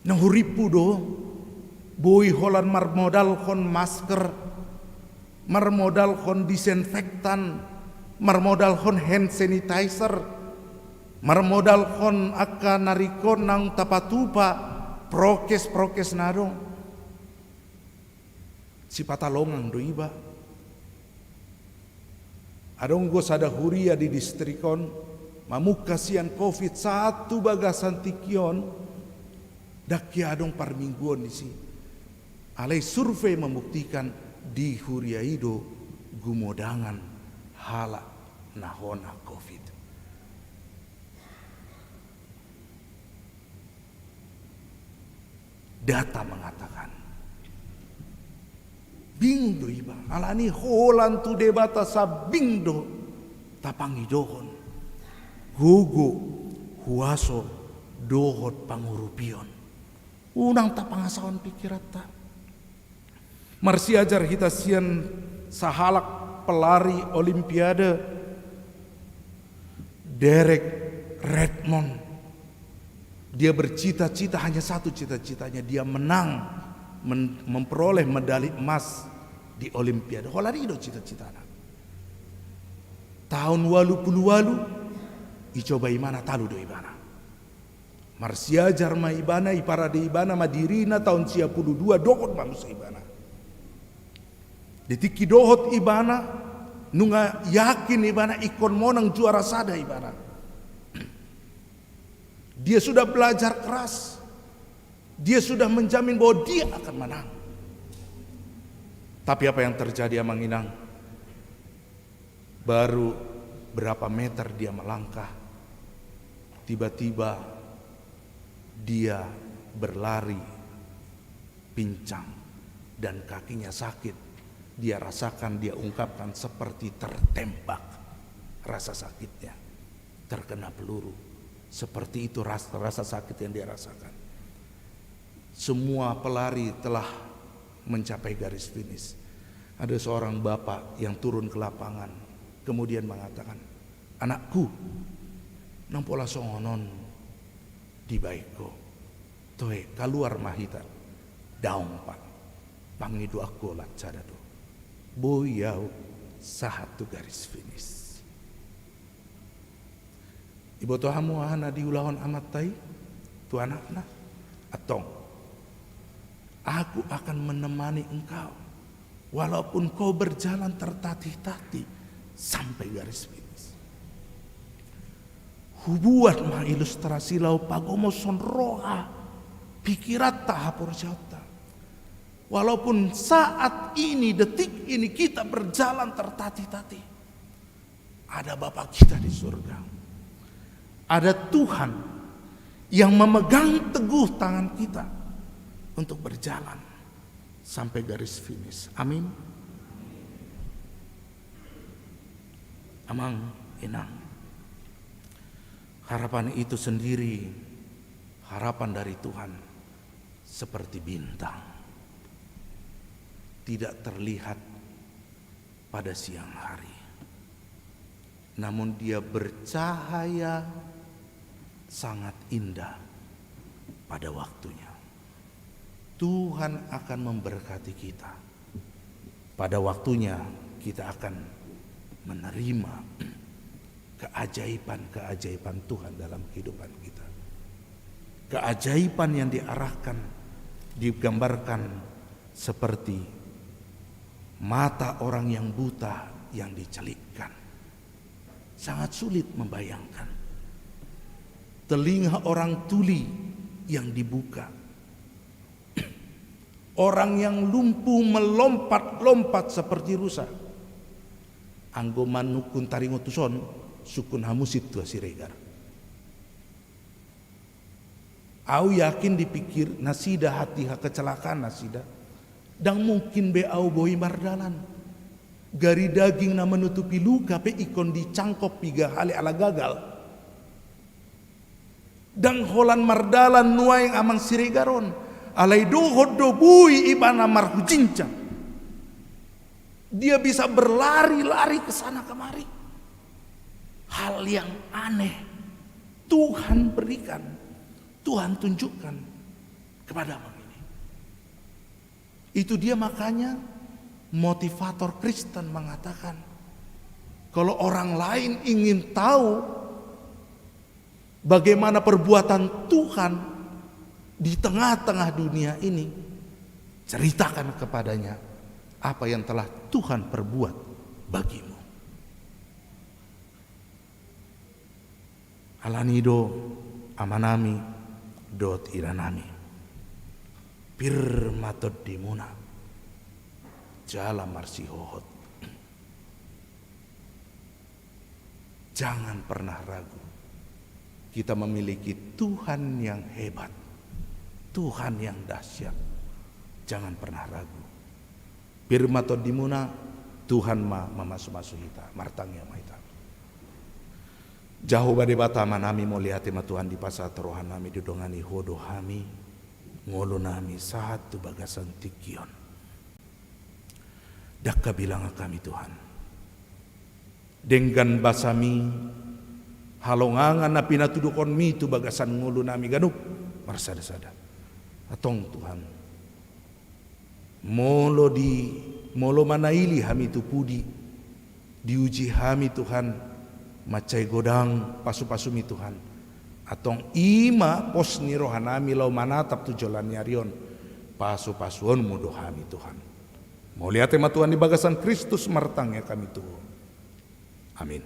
nang huripu do boy holan marmodal kon masker, marmodal kon disinfektan, marmodal kon hand sanitizer, marmodal kon akan narikon nang tapatupa prokes nadong si patalongang do iba adong go sada huria di distrikon mamuka sian COVID satu bagasan tikion daki adong parmingguan di si alai survei membuktikan di huria ido gumodangan hala nahona COVID. Data mengatakan bingdo iba alani holan tu debata sa bingdo tapangi dohon gugu huaso dohot pangurupion unang tapangasawan pikirat ta marsi ajar hita sian sahalak pelari olimpiade Derek Redmond. Dia bercita-cita hanya satu cita-citanya, dia menang memperoleh medali emas di Olimpiade. Holari do cita-citana. Tahun walu icoba imana talu do ibana. Marsia jarma ibana iparade ibana madirina tahun 52 dohot manusia ibana. Ditiki dohot ibana nunga yakin ibana ikon monang juara sada ibana. Dia sudah belajar keras. Dia sudah menjamin bahwa dia akan menang. Tapi apa yang terjadi Amang Inang? Baru berapa meter dia melangkah, tiba-tiba dia berlari pincang dan kakinya sakit. Dia rasakan, dia ungkapkan seperti tertembak rasa sakitnya, terkena peluru. Seperti itu rasa sakit yang dia rasakan. Semua pelari telah mencapai garis finish. Ada seorang bapak yang turun ke lapangan, kemudian mengatakan, anakku, nampola songonon di baiko, toe keluar mahita, daung pak, pangidu aku lah cadado, boyau satu garis finish. Ibu tohamu ahana diulahon amat tai, tu anakna, atong, aku akan menemani engkau, walaupun kau berjalan tertatih-tatih sampai garis finish. Hubuat ma ilustrasi lau pagomo sonroha, pikirat tak hapur jauta. Walaupun saat ini, detik ini kita berjalan tertatih-tatih, ada Bapa kita di surga. Ada Tuhan yang memegang teguh tangan kita untuk berjalan sampai garis finish. Amin. Amang Inang, harapan itu sendiri harapan dari Tuhan seperti bintang, tidak terlihat pada siang hari, namun dia bercahaya sangat indah pada waktunya. Tuhan akan memberkati kita. Pada waktunya kita akan menerima keajaiban-keajaiban Tuhan dalam kehidupan kita. Keajaiban yang diarahkan, digambarkan seperti mata orang yang buta yang dicelupkan. Sangat sulit membayangkan. Telinga orang tuli yang dibuka. Orang yang lumpuh melompat-lompat seperti rusa. Anggo manukun taringotuson sukun hamusit tua siregar. Au yakin dipikir nasida hati kecelakaan nasida. Dan mungkin be au boi mardalan. Gari daging na menutupi luka pe ikon dicangkop piga hale ala gagal. Dan holan mardalan nuaing amang siregaron. Alai dohod do bui ibana marhujinca. Dia bisa berlari-lari ke sana kemari. Hal yang aneh Tuhan berikan, Tuhan tunjukkan kepada abang ini. Itu dia makanya motivator Kristen mengatakan, kalau orang lain ingin tahu bagaimana perbuatan Tuhan di tengah-tengah dunia ini, ceritakan kepadanya apa yang telah Tuhan perbuat bagimu. Alanido amanami dot iranami pirmatod dimuna jala marsihohot. Jangan pernah ragu, kita memiliki Tuhan yang hebat, Tuhan yang dahsyat. Jangan pernah ragu. Pirmato dimuna Tuhan mamasu-masu hita, martangnya maita. Jauh bade bata manami mau lihat ma Tuhan di pasar terohan nami didongani hodo hami ngolo nami satu bagasan tikion. Dakka bilang kami Tuhan. Dengan basami halongangan na pinatudukon mi tu bagasan ngolo nami ganup marsada-sada. Atong Tuhan molo manaili hami tu pudi diuji hami Tuhan macai godang pasu-pasumi Tuhan atong ima pos ni rohanami lau manatap tu jalan nyarion pasu-pasuon mudo hami Tuhan. Mau lihat tema Tuhan di bagasan Kristus martangnya kami Tuhan. Amin.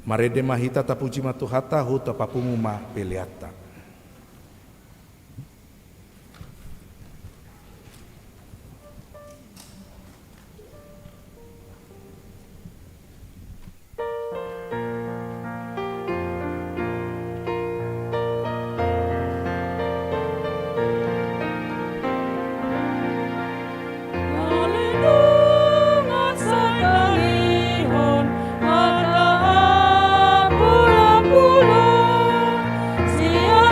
Marede mahita tapuji matuhata hu tapapumuma peliata. Sia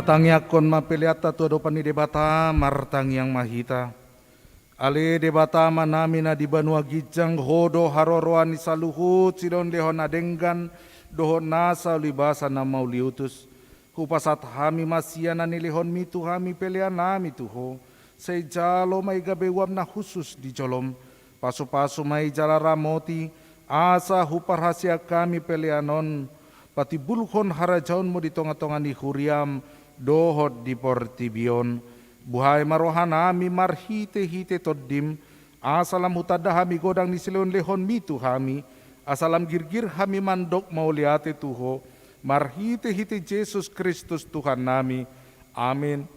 Satangyakon mapiliata tu adopan ni debata martang yang mahita. Ale debata manami na di banua gijang hodo haroroan ni saluhut sidon lehon adenggan dohon nasa libasa na mauliutus. Hupasat hami masiana ni lehon mitu hami pelian nami tuho. Say jalo may gabewam na khusus di jolom. Paso-paso may jala ramoti. Asa huparhasia kami pelianon. Pati bulhon harajaon mo di tonga-tonga ni huriam. Dohot di portibion. Buhay marohan hami marhite-hite toddim. Asalam hutada hami godang ni sileon lehon mitu hami. Asalam girgir hami mandok mauliate tuho. Marhite-hite Jesus Kristus Tuhan nami. Amin.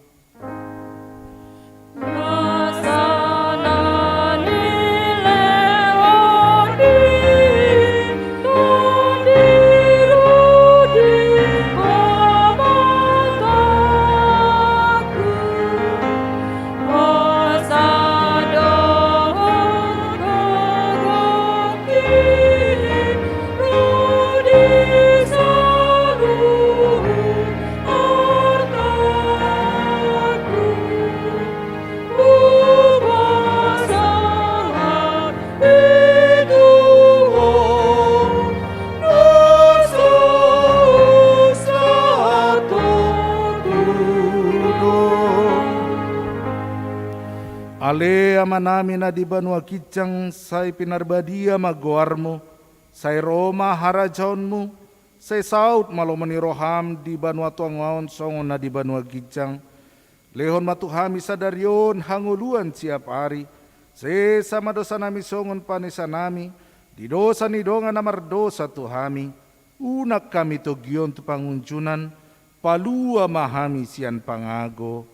Ale amanami na di banua kicang say pinarbadia magoarmo, say Roma harajaonmu, say saut malomani roham di banua tuangaon songon na di banua kicang. Lehon matuhami sadarion hanguluan siap hari, say sama dosa nami songon panisa nami, di dosa ni donga namar dosa tuhami, unak kami togion tu panguncunan, palua mahami sian pangago.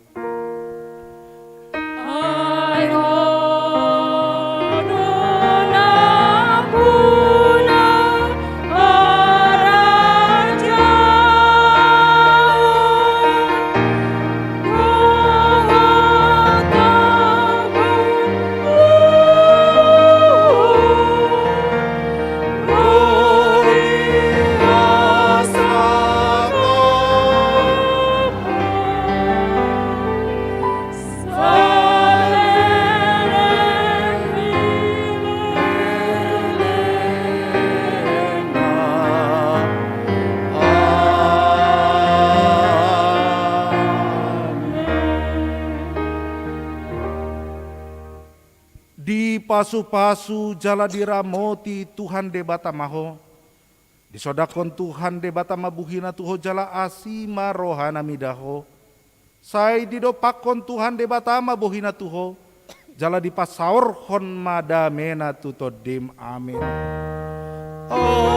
Di pasu-pasu jala diramoti Tuhan debata maho. Disodakon Tuhan debata mabuhina tuho jala asima rohana midaho. Sai didopakon Tuhan debata mabuhina tuho. Jala dipasaur hon madamena tutodim. Amin. Amin.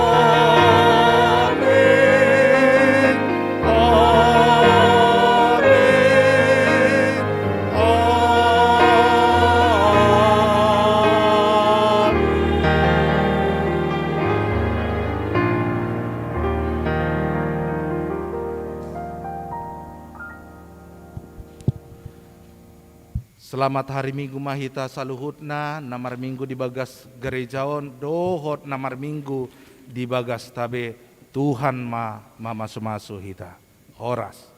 Selamat hari Minggu mahita saluhutna, namar minggu di bagas gerejaon, dohot namar minggu di bagas tabe, Tuhan ma masu-masu hita. Horas.